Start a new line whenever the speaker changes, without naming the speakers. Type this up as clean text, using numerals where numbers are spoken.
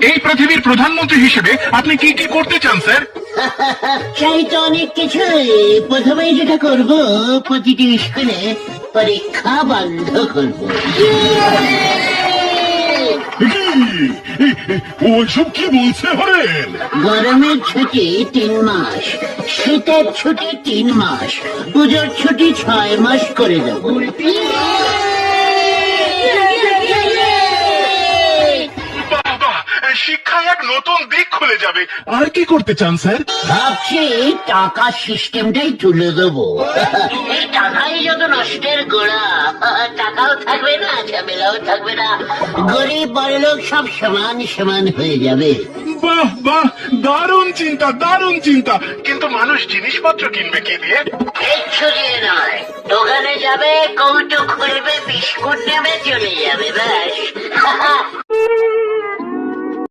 এই পৃথিবীর প্রধানমন্ত্রী হিসেবে আপনি কি কি করতে চান স্যার?
চাই তো অনেক কিছুই। প্রথমেই যেটা করব, প্রতিটি স্কুলে পরীক্ষা বন্ধ করব।
ওইসব কি বলছে হরেন?
গরমের ছুটি 3 মাস, শীতের ছুটি 3 মাস, পুজোর ছুটি 6 মাস করে দেব।
বাবা, শিক্ষায় এক নতুন দিক খুলে যাবে। আর কি করতে চান স্যার?
ভাবছি টাকা সিস্টেমটাই তুলে দেবো। এই টাকাই যত নষ্টের গোড়া। টাকাও থাকবে না, ঝামেলাও থাকবে না, গরিব বড়লোক সব সমান সমান হয়ে যাবে।
বাহ বাহ, দারুণ চিন্তা, দারুণ চিন্তা। কিন্তু মানুষ জিনিসপত্র কিনবে কি দিয়ে?
কিচ্ছু দিয়ে নয়, দোকানে যাবে, কৌটো খুলবে, বিস্কুট নেবে, চলে যাবে, ব্যাস।